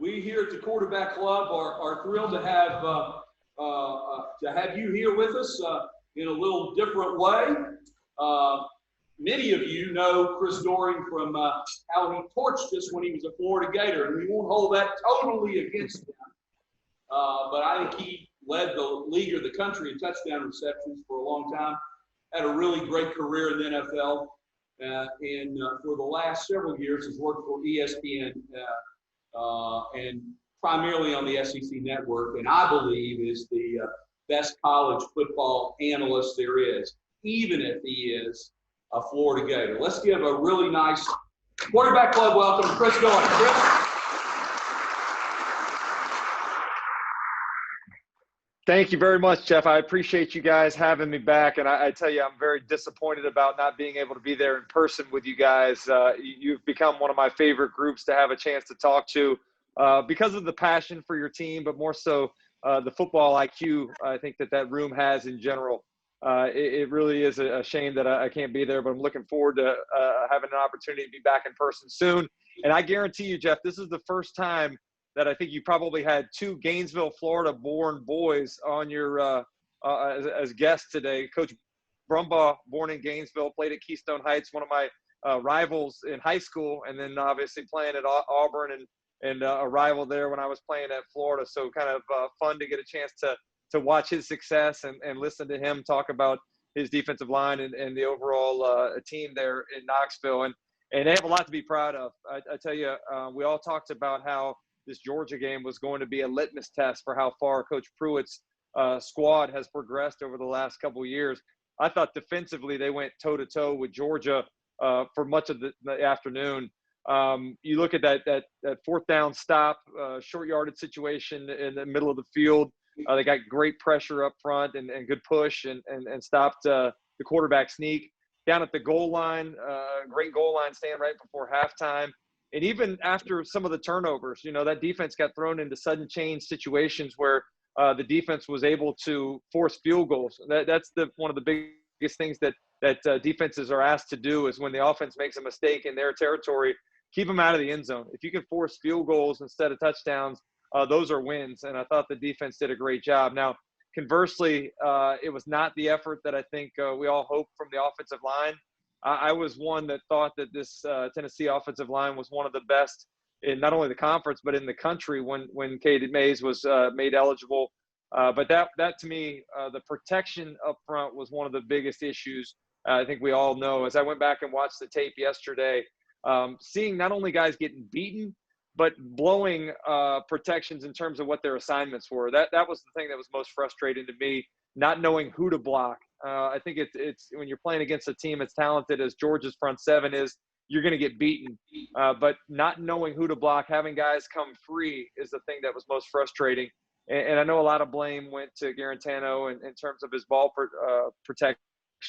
We here at the Quarterback Club are thrilled to have you here with us in a little different way. Many of you know Chris Doering from how he torched us when he was a Florida Gator, and we won't hold that totally against him. But I think he led the league or the country in touchdown receptions for a long time. Had a really great career in the NFL, and for the last several years has worked for ESPN and primarily on the SEC network, and I believe is the best college football analyst there is, even if he is a Florida Gator. Let's give a really nice Quarterback Club welcome to Chris Doering. Chris? Thank you very much, Jeff. I appreciate you guys having me back, and I tell you, I'm very disappointed about not being able to be there in person with you guys. You've become one of my favorite groups to have a chance to talk to because of the passion for your team, but more so the football IQ I think that room has in general. It really is a shame that I can't be there, but I'm looking forward to having an opportunity to be back in person soon. And I guarantee you, Jeff, this is the first time that I think you probably had two Gainesville, Florida-born boys on your as guests today. Coach Brumbaugh, born in Gainesville, played at Keystone Heights, one of my rivals in high school, and then obviously playing at Auburn and a rival there when I was playing at Florida. So kind of fun to get a chance to watch his success and listen to him talk about his defensive line and the overall team there in Knoxville. And they have a lot to be proud of. I tell you, we all talked about how this Georgia game was going to be a litmus test for how far Coach Pruitt's squad has progressed over the last couple of years. I thought defensively they went toe-to-toe with Georgia for much of the afternoon. You look at that fourth down stop, short yardage situation in the middle of the field. They got great pressure up front and good push and stopped the quarterback sneak. Down at the goal line, great goal line stand right before halftime. And even after some of the turnovers, that defense got thrown into sudden change situations where the defense was able to force field goals. That's one of the biggest things that defenses are asked to do is when the offense makes a mistake in their territory, keep them out of the end zone. If you can force field goals instead of touchdowns, those are wins. And I thought the defense did a great job. Now, conversely, it was not the effort that I think we all hoped from the offensive line. I was one that thought that this Tennessee offensive line was one of the best in not only the conference but in the country when Cade Mays was made eligible. But that to me, the protection up front was one of the biggest issues. I think we all know. As I went back and watched the tape yesterday, seeing not only guys getting beaten but blowing protections in terms of what their assignments were. That was the thing that was most frustrating to me, not knowing who to block. I think it's when you're playing against a team as talented as Georgia's front seven is, you're going to get beaten. But not knowing who to block, having guys come free is the thing that was most frustrating. And I know a lot of blame went to Garantano in terms of his ball protection,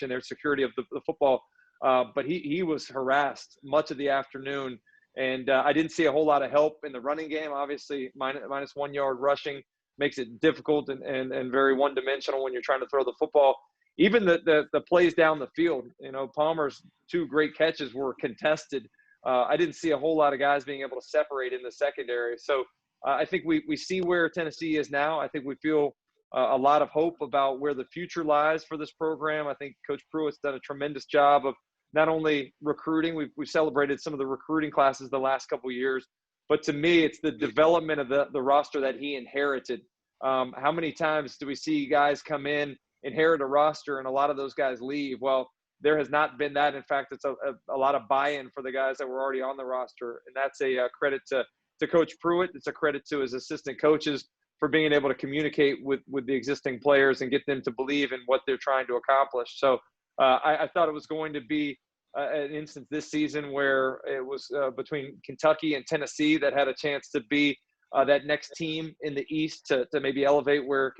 their security of the football. But he was harassed much of the afternoon. And I didn't see a whole lot of help in the running game. Obviously, minus 1 yard rushing makes it difficult and very one-dimensional when you're trying to throw the football. Even the plays down the field, Palmer's two great catches were contested. I didn't see a whole lot of guys being able to separate in the secondary. So I think we see where Tennessee is now. I think we feel a lot of hope about where the future lies for this program. I think Coach Pruitt's done a tremendous job of not only recruiting. We've celebrated some of the recruiting classes the last couple of years, but to me, it's the development of the roster that he inherited. How many times do we see guys come in, inherit a roster, and a lot of those guys leave? Well, there has not been that. In fact, it's a lot of buy-in for the guys that were already on the roster, and that's a credit to Coach Pruitt. It's a credit to his assistant coaches for being able to communicate with the existing players and get them to believe in what they're trying to accomplish. So I thought it was going to be an instance this season where it was between Kentucky and Tennessee that had a chance to be that next team in the East to maybe elevate where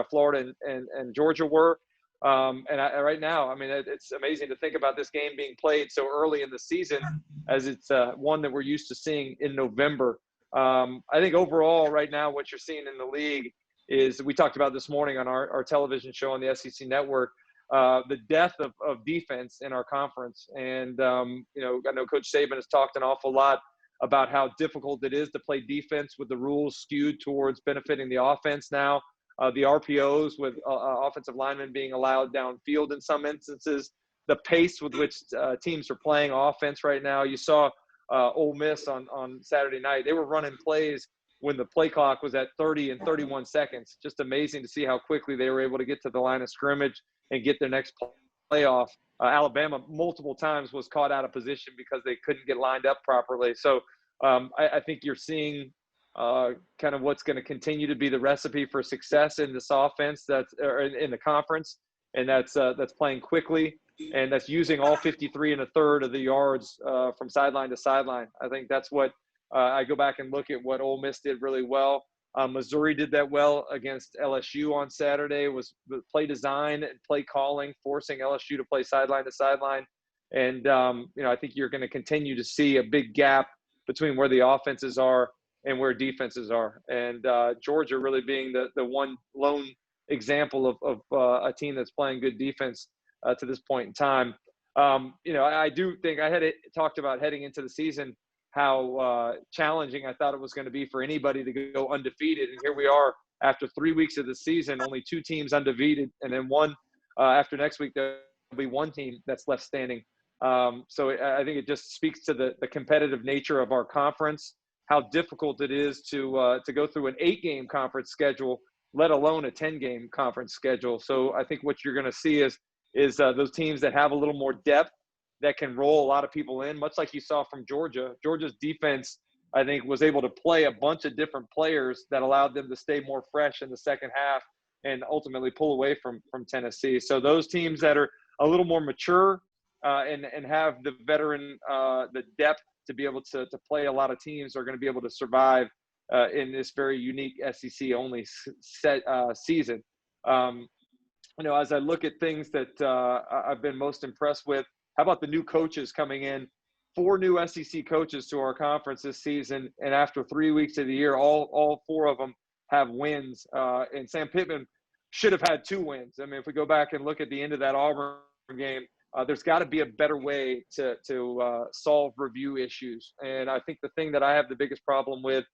Florida and Georgia were. Right now, I mean, it's amazing to think about this game being played so early in the season as it's one that we're used to seeing in November. I think overall right now what you're seeing in the league is, we talked about this morning on our television show on the SEC Network, the death of defense in our conference. And, I know Coach Saban has talked an awful lot about how difficult it is to play defense with the rules skewed towards benefiting the offense now. The RPOs with offensive linemen being allowed downfield in some instances, the pace with which teams are playing offense right now. You saw Ole Miss on Saturday night. They were running plays when the play clock was at 30 and 31 seconds. Just amazing to see how quickly they were able to get to the line of scrimmage and get their next playoff. Alabama multiple times was caught out of position because they couldn't get lined up properly. So I think you're seeing kind of what's going to continue to be the recipe for success in this offense or in the conference, and that's playing quickly, and that's using all 53 and a third of the yards from sideline to sideline. I think that's what I go back and look at what Ole Miss did really well. Missouri did that well against LSU on Saturday, was the play design and play calling, forcing LSU to play sideline to sideline. And, I think you're going to continue to see a big gap between where the offenses are and where defenses are. And Georgia really being the one lone example of a team that's playing good defense to this point in time. I do think I had talked about heading into the season how challenging I thought it was going to be for anybody to go undefeated. And here we are after 3 weeks of the season, only 2 teams undefeated. And then one after next week, there'll be 1 team that's left standing. So I think it just speaks to the competitive nature of our conference, how difficult it is to go through an 8-game conference schedule, let alone a 10-game conference schedule. So I think what you're going to see is those teams that have a little more depth, that can roll a lot of people in, much like you saw from Georgia. Georgia's defense, I think, was able to play a bunch of different players that allowed them to stay more fresh in the second half and ultimately pull away from Tennessee. So those teams that are a little more mature and have the veteran, the depth to be able to play a lot of teams are going to be able to survive in this very unique SEC-only season. As I look at things that I've been most impressed with, how about the new coaches coming in? 4 new SEC coaches to our conference this season, and after 3 weeks of the year, all 4 of them have wins. And Sam Pittman should have had 2 wins. I mean, if we go back and look at the end of that Auburn game, there's got to be a better way to solve review issues. And I think the thing that I have the biggest problem with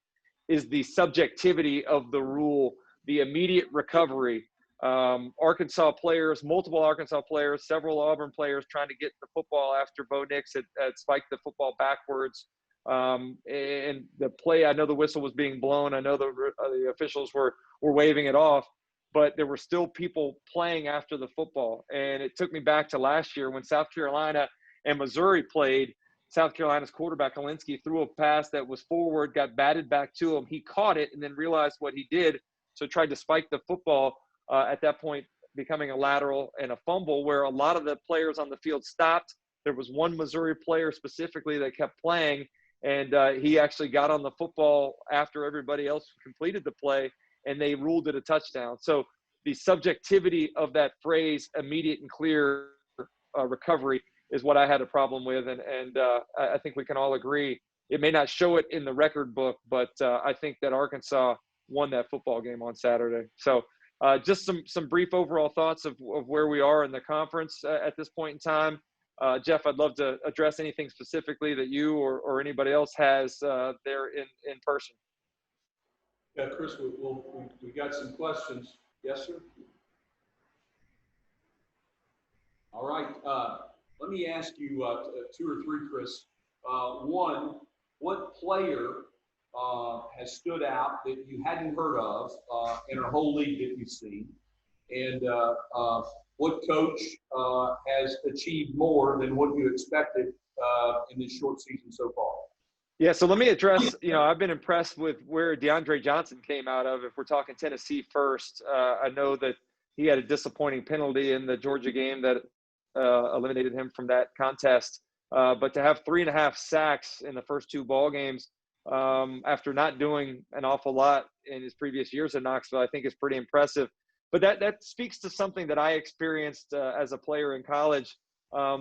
is the subjectivity of the rule, the immediate recovery. Arkansas players, multiple Arkansas players, several Auburn players trying to get the football after Bo Nix had spiked the football backwards. And the play, I know the whistle was being blown. I know the officials were waving it off, but there were still people playing after the football. And it took me back to last year when South Carolina and Missouri played. South Carolina's quarterback, Alinsky, threw a pass that was forward, got batted back to him. He caught it and then realized what he did, so tried to spike the football. At that point, becoming a lateral and a fumble where a lot of the players on the field stopped. There was one Missouri player specifically that kept playing, and he actually got on the football after everybody else completed the play, and they ruled it a touchdown. So the subjectivity of that phrase, immediate and clear recovery, is what I had a problem with, and I think we can all agree. It may not show it in the record book, but I think that Arkansas won that football game on Saturday. So just some brief overall thoughts of where we are in the conference at this point in time. Jeff, I'd love to address anything specifically that you or anybody else has there in person. Yeah, Chris, we got some questions. Yes, sir? All right. Let me ask you 2 or 3, Chris. One, what player has stood out that you hadn't heard of in our whole league that you've seen? And what coach has achieved more than what you expected in this short season so far? Yeah, so let me address, I've been impressed with where DeAndre Johnson came out of. If we're talking Tennessee first, I know that he had a disappointing penalty in the Georgia game that eliminated him from that contest. But to have 3.5 sacks in the first 2 ball games, after not doing an awful lot in his previous years at Knoxville, I think is pretty impressive. But that speaks to something that I experienced as a player in college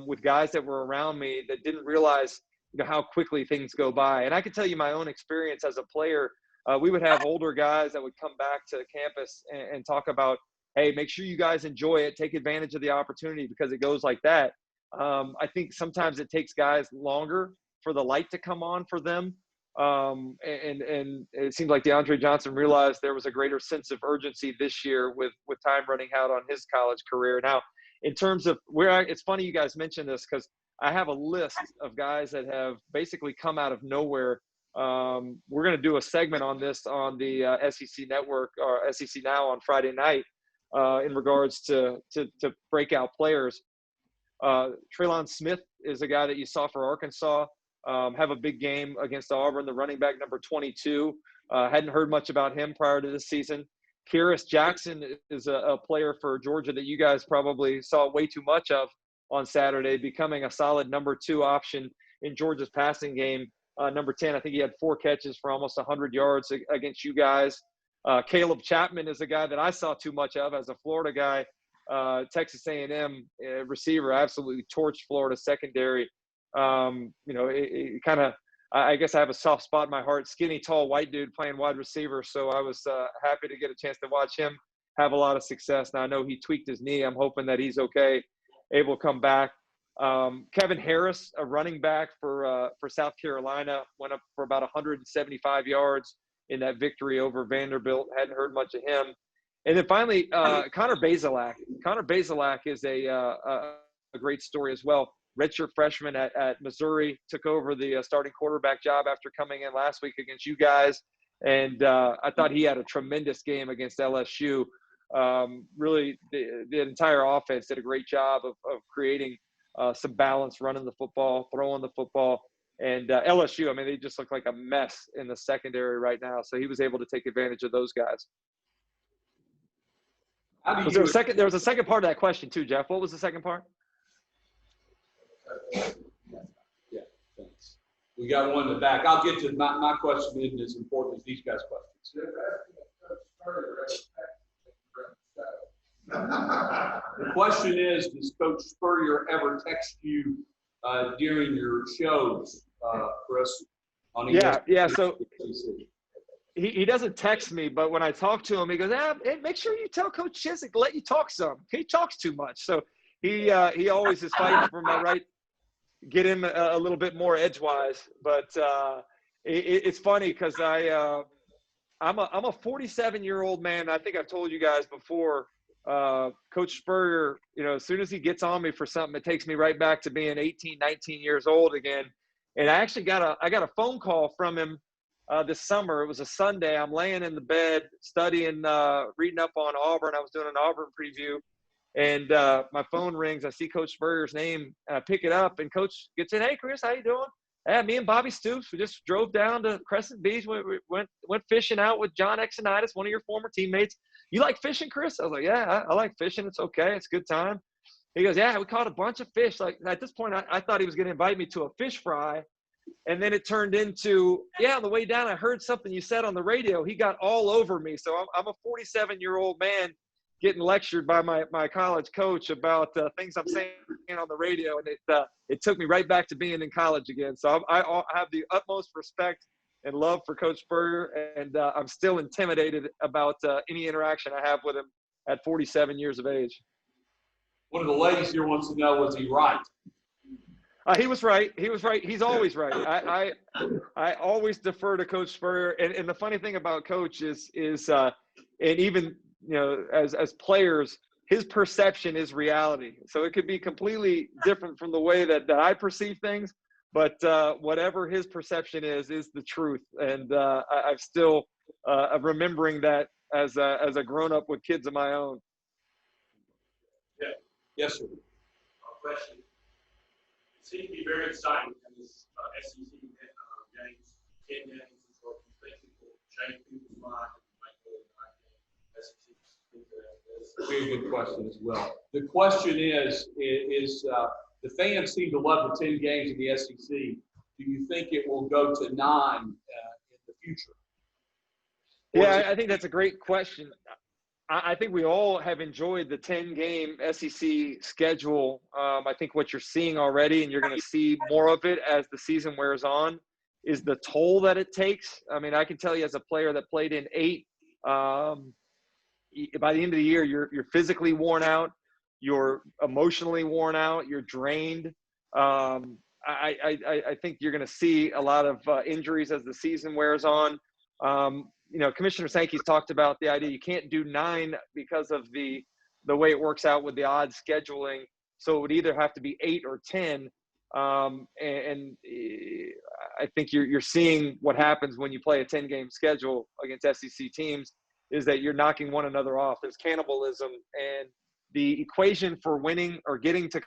with guys that were around me that didn't realize how quickly things go by. And I can tell you my own experience as a player. We would have older guys that would come back to campus and talk about, hey, make sure you guys enjoy it, take advantage of the opportunity because it goes like that. I think sometimes it takes guys longer for the light to come on for them. And it seemed like DeAndre Johnson realized there was a greater sense of urgency this year with time running out on his college career. Now, in terms of it's funny you guys mentioned this because I have a list of guys that have basically come out of nowhere. We're going to do a segment on this on the SEC Network or SEC Now on Friday night in regards to breakout players. Treylon Smith is a guy that you saw for Arkansas have a big game against Auburn, the running back number 22. Hadn't heard much about him prior to this season. Kyrus Jackson is a player for Georgia that you guys probably saw way too much of on Saturday, becoming a solid number 2 option in Georgia's passing game. Number 10, I think he had 4 catches for almost 100 yards against you guys. Caleb Chapman is a guy that I saw too much of as a Florida guy. Texas A&M receiver, absolutely torched Florida secondary. It kind of, I guess I have a soft spot in my heart. Skinny, tall, white dude playing wide receiver. So I was happy to get a chance to watch him have a lot of success. Now I know he tweaked his knee. I'm hoping that he's okay, able to come back. Kevin Harris, a running back for South Carolina, went up for about 175 yards in that victory over Vanderbilt. Hadn't heard much of him. And then finally, Connor Bazelak. Connor Bazelak is a great story as well. Redshirt freshman at Missouri, took over the starting quarterback job after coming in last week against you guys. And I thought he had a tremendous game against LSU. Really, the entire offense did a great job of creating some balance, running the football, throwing the football. And LSU, I mean, they just look like a mess in the secondary right now. So he was able to take advantage of those guys. There was a second part of that question too, Jeff. What was the second part? Yeah, thanks. We got one in the back. I'll get to my question isn't as important as these guys' questions. The question is, does Coach Spurrier ever text you during your shows, Chris? Yeah. So he doesn't text me, but when I talk to him, he goes, hey, make sure you tell Coach Chiswick to let you talk some. He talks too much. So he always is fighting for my right, get him a little bit more edgewise. But it's funny because I'm a 47-year-old man. I think I've told you guys before, Coach Spurrier, as soon as he gets on me for something, it takes me right back to being 18, 19 years old again. And I actually got a phone call from him this summer. It was a Sunday. I'm laying in the bed studying, reading up on Auburn. I was doing an Auburn preview, and my phone rings. I see Coach Spurrier's name. I pick it up, and Coach gets in. Hey, Chris, how you doing? Yeah, me and Bobby Stoops, we just drove down to Crescent Beach. Went fishing out with John Exonitis, one of your former teammates. You like fishing, Chris? I was like, yeah, I like fishing. It's okay. It's a good time. He goes, yeah, we caught a bunch of fish. Like at this point, I thought he was going to invite me to a fish fry. And then it turned into, on the way down, I heard something you said on the radio. He got all over me. So I'm a 47-year-old man getting lectured by my college coach about things I'm saying on the radio. And it took me right back to being in college again. So I have the utmost respect and love for Coach Spurrier. And I'm still intimidated about any interaction I have with him at 47 years of age. One of the ladies here wants to know, was he right? He was right. He's always right. I always defer to Coach Spurrier. And the funny thing about Coach is and even, as players, his perception is reality. So it could be completely different from the way that I perceive things. But whatever his perception is the truth. And I'm still remembering that as a grown-up with kids of my own. Yeah. Yes, sir. Question. It seems to be very exciting in this SEC games, 10 games, and so you think it will change people's minds and make the SEC. Very good question as well. The question is the fans seem to love the 10 games in the SEC. Do you think it will go to 9 in the future? Yeah, I think that's a great question. I think we all have enjoyed the 10-game SEC schedule. I think what you're seeing already, and you're going to see more of it as the season wears on, is the toll that it takes. I mean, I can tell you as a player that played in 8, by the end of the year, you're physically worn out, you're emotionally worn out, you're drained. I think you're going to see a lot of injuries as the season wears on. Commissioner Sankey's talked about the idea you can't do 9 because of the way it works out with the odd scheduling. So it would either have to be 8 or 10. And I think you're seeing what happens when you play a 10-game schedule against SEC teams is that you're knocking one another off. There's cannibalism, and the equation for winning or getting to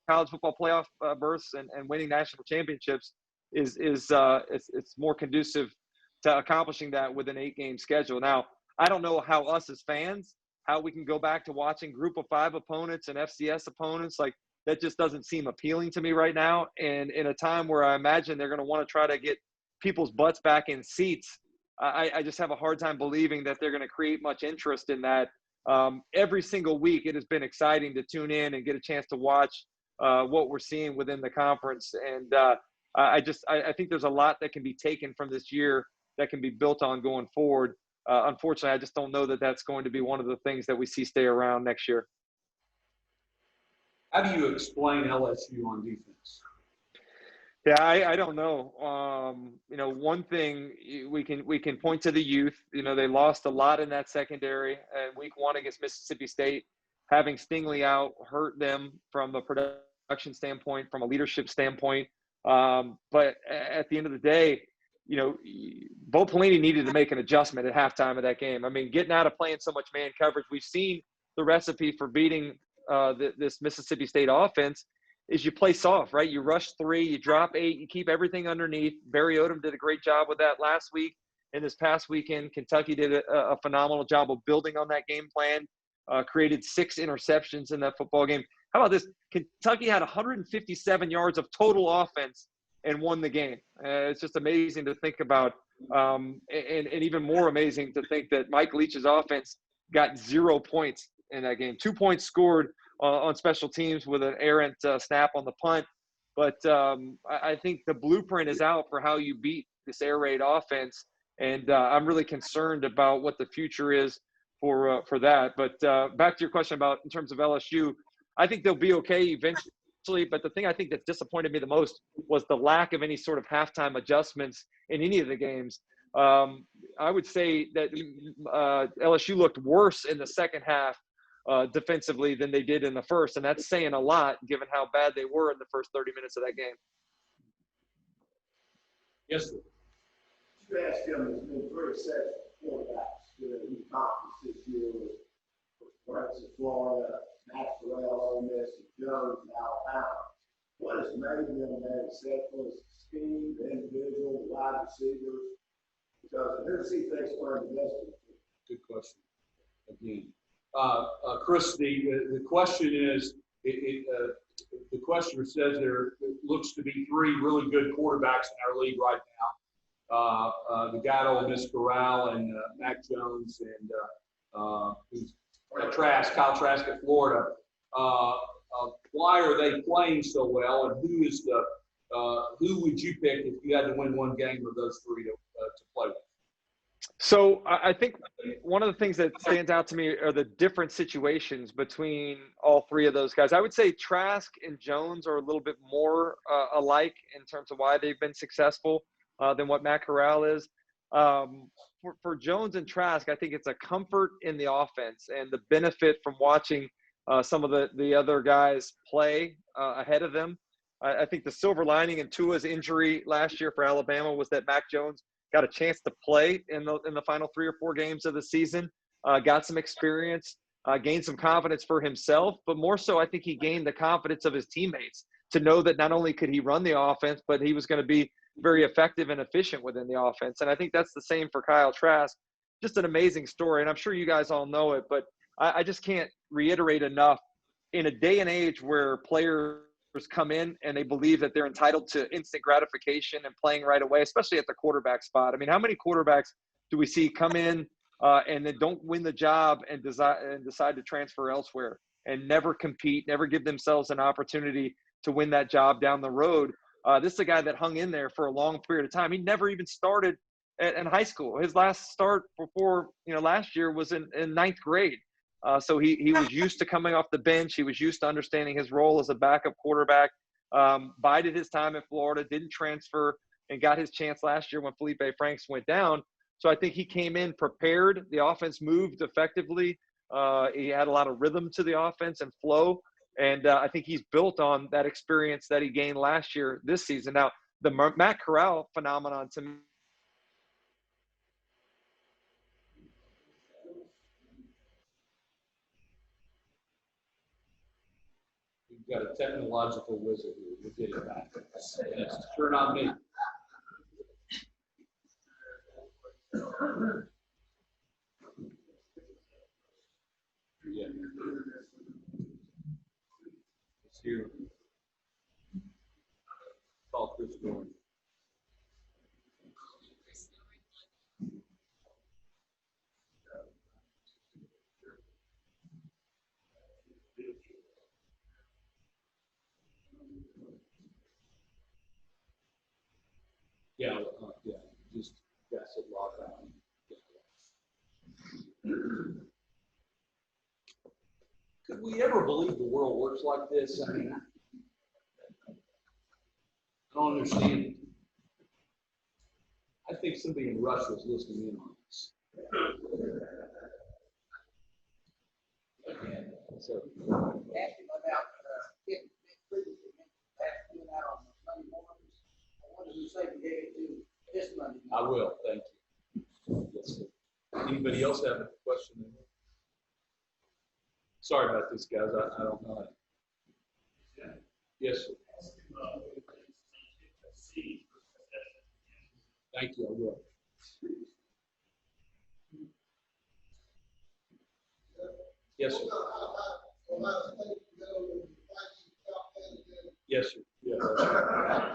college football playoff berths and winning national championships is it's more conducive to accomplishing that with an 8-game schedule. Now, I don't know how us as fans, how we can go back to watching group of 5 opponents and FCS opponents. Like, that just doesn't seem appealing to me right now. And in a time where I imagine they're going to want to try to get people's butts back in seats, I just have a hard time believing that they're going to create much interest in that. Every single week, it has been exciting to tune in and get a chance to watch what we're seeing within the conference. And I think there's a lot that can be taken from this year that can be built on going forward. Unfortunately, I just don't know that that's going to be one of the things that we see stay around next year. How do you explain LSU on defense? Yeah, I don't know. One thing we can point to the youth. They lost a lot in that secondary. And week 1 against Mississippi State, having Stingley out hurt them from a production standpoint, from a leadership standpoint. But at the end of the day, Bo Pelini needed to make an adjustment at halftime of that game. I mean, getting out of playing so much man coverage, we've seen the recipe for beating this Mississippi State offense is you play soft, right? You rush 3, you drop 8, you keep everything underneath. Barry Odom did a great job with that last week. And this past weekend, Kentucky did a phenomenal job of building on that game plan, created 6 interceptions in that football game. How about this? Kentucky had 157 yards of total offense and won the game. It's just amazing to think about, and even more amazing to think that Mike Leach's offense got 0 points in that game. 2 points scored on special teams with an errant snap on the punt. But I think the blueprint is out for how you beat this air raid offense, and I'm really concerned about what the future is for that. But back to your question about in terms of LSU, I think they'll be okay eventually. But the thing I think that disappointed me the most was the lack of any sort of halftime adjustments in any of the games. I would say that LSU looked worse in the second half defensively than they did in the first, and that's saying a lot given how bad they were in the first 30 minutes of that game. Yes, sir. You asked him, there's been 3 sets of quarterbacks in the conference this year with Francis, Florida, Matt Corral, Ole Miss, and Jones, and Alabama. What has made them that successful is the scheme, the individual, the wide receivers? Because they're going to see things learn the best of them. Good question. Again. Chris, the question is, the questioner says there looks to be 3 really good quarterbacks in our league right now. The guy at Ole Miss, Corral, and Mac Jones, and who's Kyle Trask at Florida. Why are they playing so well, and who would you pick if you had to win one game of those 3 to play with? So I think one of the things that stands out to me are the different situations between all 3 of those guys. I would say Trask and Jones are a little bit more alike in terms of why they've been successful than what Matt Corral is. For Jones and Trask, I think it's a comfort in the offense and the benefit from watching some of the other guys play ahead of them. I think the silver lining in Tua's injury last year for Alabama was that Mac Jones got a chance to play in the final 3 or 4 games of the season, got some experience, gained some confidence for himself, but more so I think he gained the confidence of his teammates to know that not only could he run the offense, but he was going to be very effective and efficient within the offense. And I think that's the same for Kyle Trask. Just an amazing story, and I'm sure you guys all know it, but I just can't reiterate enough. In a day and age where players come in and they believe that they're entitled to instant gratification and playing right away, especially at the quarterback spot. I mean, how many quarterbacks do we see come in and then don't win the job and decide to transfer elsewhere and never compete, never give themselves an opportunity to win that job down the road? This is a guy that hung in there for a long period of time. He never even started in high school. His last start before last year was in 9th grade. So he was used to coming off the bench. He was used to understanding his role as a backup quarterback. bided his time in Florida, didn't transfer, and got his chance last year when Felipe Franks went down. So I think he came in prepared. The offense moved effectively. He had a lot of rhythm to the offense and flow. And I think he's built on that experience that he gained last year this season. Now, the Matt Corral phenomenon to me. We've got a technological wizard here. We'll get it back. It's sure not me. Yeah. It's here. Call Chris Doering. Yeah, just yes, it log out. Could we ever believe the world works like this? I mean, I don't understand it. I think somebody in Russia is listening in on this. So, Asked him about getting last being out on Monday mornings. What does he say related to this Monday? I will, thank you. Yes, sir. Anybody else have a question? Sorry about this, guys. I don't know. Yes, sir. Thank you, I will. Yes, sir. Yes, sir. Yeah, that's right.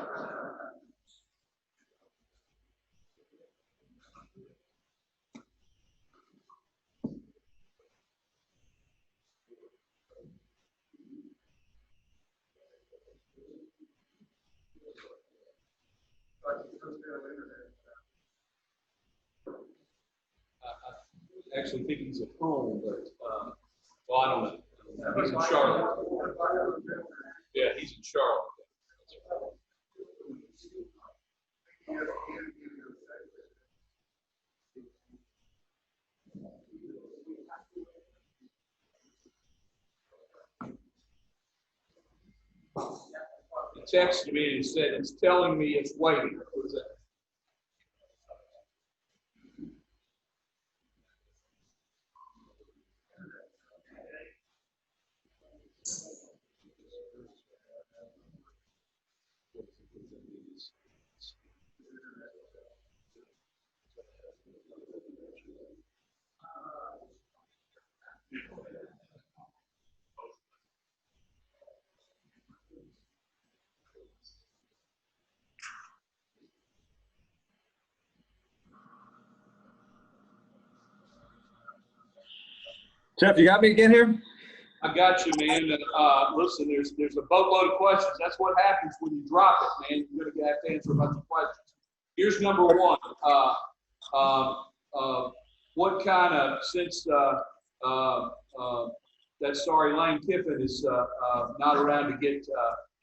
I actually think he's at home, but well, I don't know. He's in Charlotte. Yeah, he's in Charlotte. He texted me and said it's telling me it's waiting. What is that? Jeff, you got me again here? I got you, man. And listen, there's a boatload of questions. That's what happens when you drop it, man. You're going to have to answer a bunch of questions. Here's number one. What kind of, since that sorry Lane Kiffin is not around to get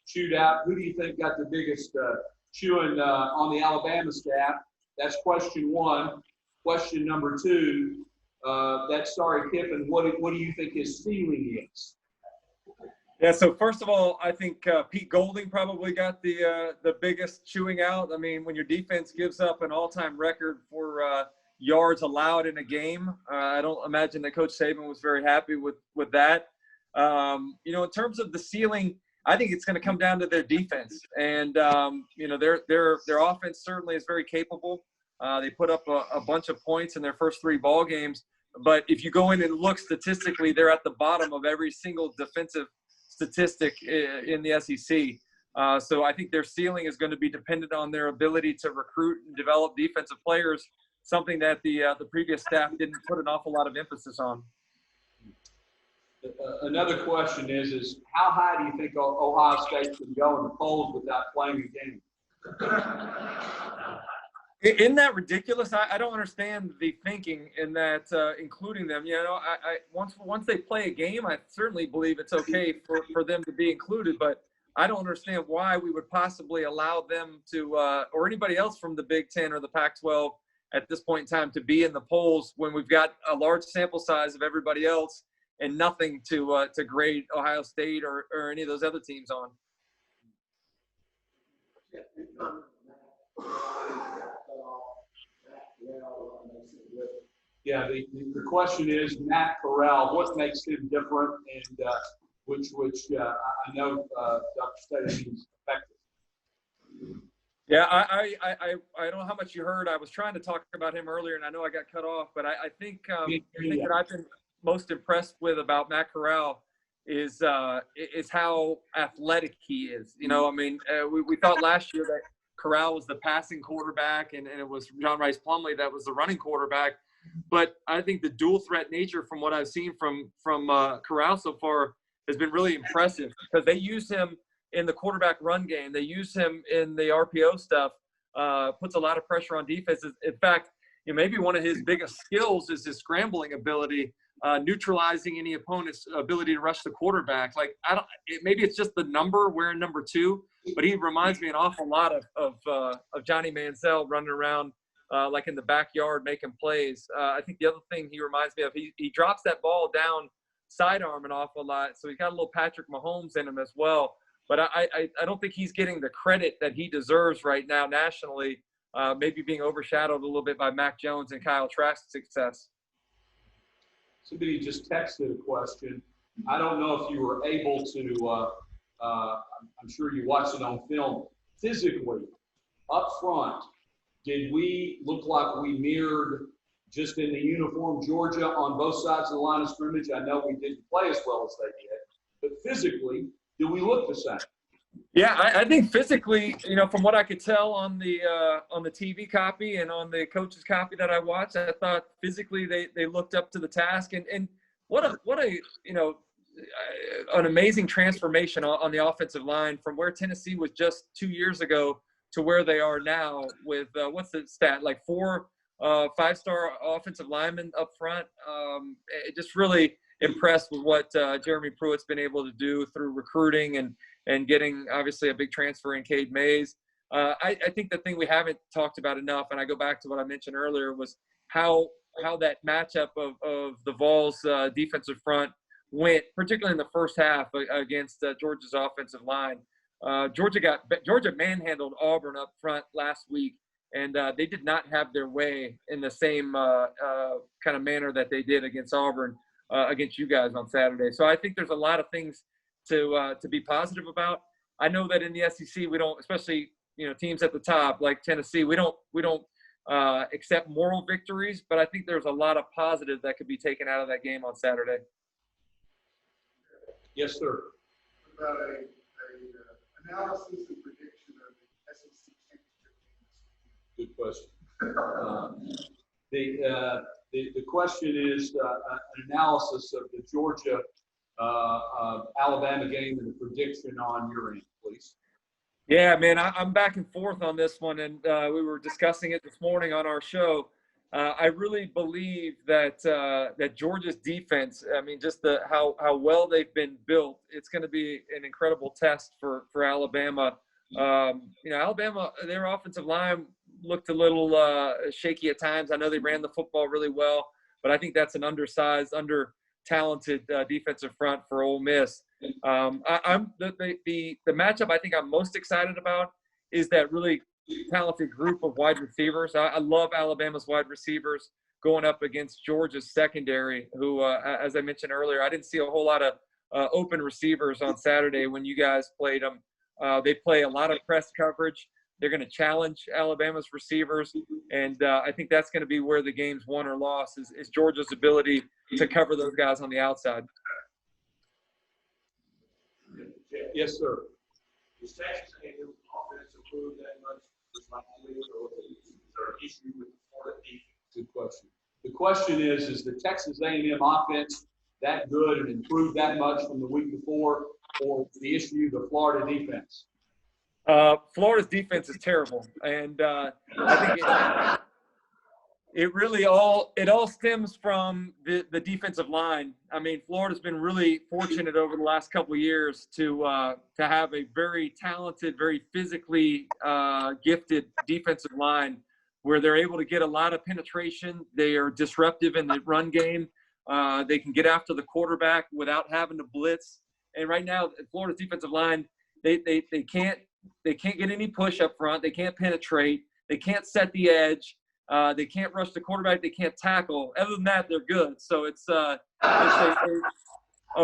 chewed out, who do you think got the biggest chewing on the Alabama staff? That's question one. Question number two. That sorry Kiffin, what do you think his ceiling is? Yeah, so first of all, I think Pete Golding probably got the biggest chewing out. I mean, when your defense gives up an all-time record for yards allowed in a game, I don't imagine that Coach Saban was very happy with that. In terms of the ceiling, I think it's going to come down to their defense, and their offense certainly is very capable. They put up a bunch of points in their first three ball games. But if you go in and look statistically, they're at the bottom of every single defensive statistic in the SEC. So I think their ceiling is going to be dependent on their ability to recruit and develop defensive players, something that the previous staff didn't put an awful lot of emphasis on. Another question is how high do you think Ohio State can go in the polls without playing a game? Isn't that ridiculous? I don't understand the thinking in that including them. Once they play a game, I certainly believe it's okay for them to be included. But I don't understand why we would possibly allow them to, or anybody else from the Big Ten or the Pac-12 at this point in time, to be in the polls when we've got a large sample size of everybody else and nothing to grade Ohio State or any of those other teams on. Yeah, the question is Matt Corral. What makes him different, and which I know Dr. State is effective. Yeah, I don't know how much you heard. I was trying to talk about him earlier, and I know I got cut off. But I think the thing that I've been most impressed with about Matt Corral is how athletic he is. You know, I mean, we thought last year that Corral was the passing quarterback, and it was John Rice Plumlee that was the running quarterback. But I think the dual threat nature from what I've seen from Corral so far has been really impressive, because they use him in the quarterback run game. They use him in the RPO stuff, puts a lot of pressure on defenses. In fact, maybe one of his biggest skills is his scrambling ability, neutralizing any opponent's ability to rush the quarterback. Like, maybe it's just the number, wearing number 2, but he reminds me an awful lot of Johnny Manziel running around like in the backyard making plays. I think the other thing he reminds me of, he drops that ball down sidearm an awful lot, so he's got a little Patrick Mahomes in him as well. But I don't think he's getting the credit that he deserves right now nationally, maybe being overshadowed a little bit by Mac Jones and Kyle Trask's success. Somebody just texted a question. I don't know if you were able to, I'm sure you watched it on film, physically, up front, did we look like we mirrored just in the uniform Georgia on both sides of the line of scrimmage? I know we didn't play as well as they did, but physically, do we look the same? Yeah, I think physically, from what I could tell on the TV copy and on the coach's copy that I watched, I thought physically they looked up to the task. And what a an amazing transformation on the offensive line from where Tennessee was just 2 years ago to where they are now with what's the stat, like 4 5-star offensive linemen up front. Just really impressed with what Jeremy Pruitt's been able to do through recruiting and getting obviously a big transfer in Cade Mays. I think the thing we haven't talked about enough, and I go back to what I mentioned earlier, was how that matchup of the Vols defensive front went, particularly in the first half against Georgia's offensive line. Georgia manhandled Auburn up front last week, and they did not have their way in the same kind of manner that they did against Auburn, against you guys on Saturday. So I think there's a lot of things to be positive about. I know that in the SEC we don't, especially teams at the top like Tennessee, we don't accept moral victories, but I think there's a lot of positive that could be taken out of that game on Saturday. Yes, sir. What about a analysis and prediction of the SEC championship game this weekend? Good question. The question is an analysis of the Georgia Alabama game and the prediction on your end, please. Yeah, man, I'm back and forth on this one, and we were discussing it this morning on our show. I really believe that Georgia's defense, I mean, just how well they've been built, it's going to be an incredible test for Alabama. Alabama, their offensive line looked a little shaky at times. I know they ran the football really well, but I think that's an undersized, under-talented defensive front for Ole Miss. The matchup I think I'm most excited about is that really talented group of wide receivers. I love Alabama's wide receivers going up against Georgia's secondary, who, as I mentioned earlier, I didn't see a whole lot of open receivers on Saturday when you guys played them. They play a lot of press coverage. They're going to challenge Alabama's receivers, and I think that's going to be where the game's won or lost is Georgia's ability to cover those guys on the outside. Yes, sir. Is Texas A&M offense improved that much? Or is there an issue with the Florida defense? Good question. The question is the Texas A&M offense that good and improved that much from the week before, or the issue the Florida defense? Florida's defense is terrible, and I think It all stems from the defensive line. I mean, Florida's been really fortunate over the last couple of years to have a very talented, very physically gifted defensive line where they're able to get a lot of penetration. They are disruptive in the run game. They can get after the quarterback without having to blitz. And right now, Florida's defensive line, they can't get any push up front. They can't penetrate. They can't set the edge. They can't rush the quarterback. They can't tackle. Other than that, they're good. So it's a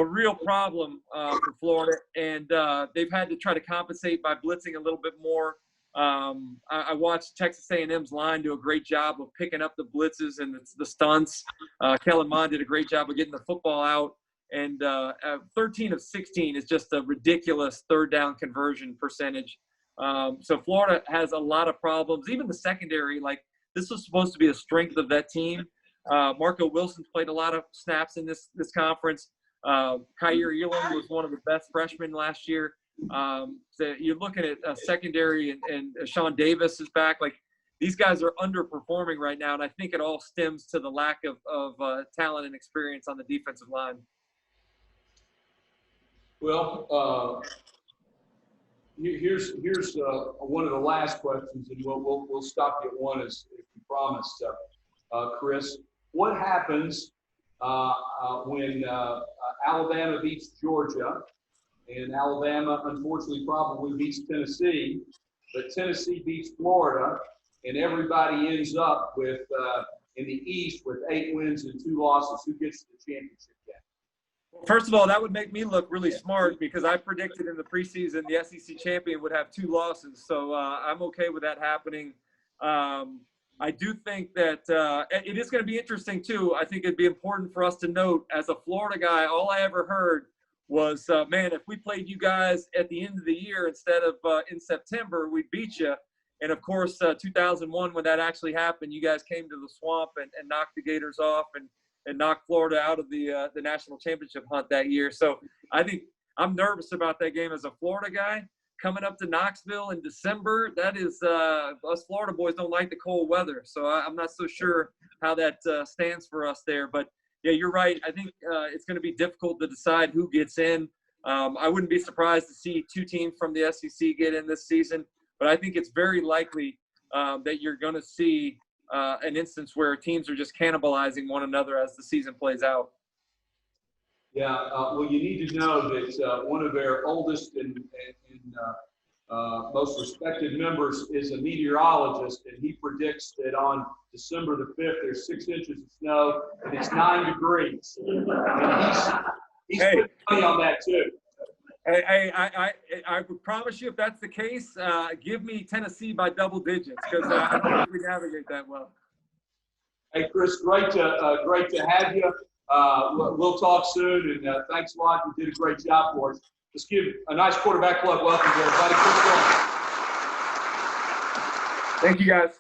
real problem for Florida, and they've had to try to compensate by blitzing a little bit more. I watched Texas A&M's line do a great job of picking up the blitzes and the stunts. Kellen Mond did a great job of getting the football out. And 13 of 16 is just a ridiculous third down conversion percentage. So Florida has a lot of problems. Even the secondary, like, this was supposed to be the strength of that team. Marco Wilson's played a lot of snaps in this conference. Kyer Elam was one of the best freshmen last year. So you're looking at a secondary, and Sean Davis is back. Like, these guys are underperforming right now, and I think it all stems to the lack of talent and experience on the defensive line. Well, here's one of the last questions, and we'll stop you at one as we promised. Chris, what happens when Alabama beats Georgia, and Alabama unfortunately probably beats Tennessee, but Tennessee beats Florida, and everybody ends up with in the East with 8 wins and 2 losses? Who gets the championship game? First of all, that would make me look really smart, because I predicted in the preseason the SEC champion would have 2 losses. So I'm okay with that happening. I do think that it is going to be interesting, too. I think it'd be important for us to note, as a Florida guy, all I ever heard was, man, if we played you guys at the end of the year instead of in September, we'd beat you. And, of course, 2001, when that actually happened, you guys came to the Swamp and knocked the Gators off and knocked Florida out of the national championship hunt that year. So I think I'm nervous about that game as a Florida guy. Coming up to Knoxville in December, that is us Florida boys don't like the cold weather. So I'm not so sure how that stands for us there. But, yeah, you're right. I think it's going to be difficult to decide who gets in. I wouldn't be surprised to see 2 teams from the SEC get in this season. But I think it's very likely that you're going to see an instance where teams are just cannibalizing one another as the season plays out. Yeah, well, you need to know that one of their oldest and most respected members is a meteorologist, and he predicts that on December the 5th, there's 6 inches of snow and it's 9 degrees. And he's putting money on that too. I would promise you, if that's the case, give me Tennessee by double digits, because I don't think we navigate that well. Hey, Chris, great to have you. We'll talk soon, and thanks a lot. You did a great job for us. Let's give a nice quarterback club welcome to everybody. Chris, thank you, guys.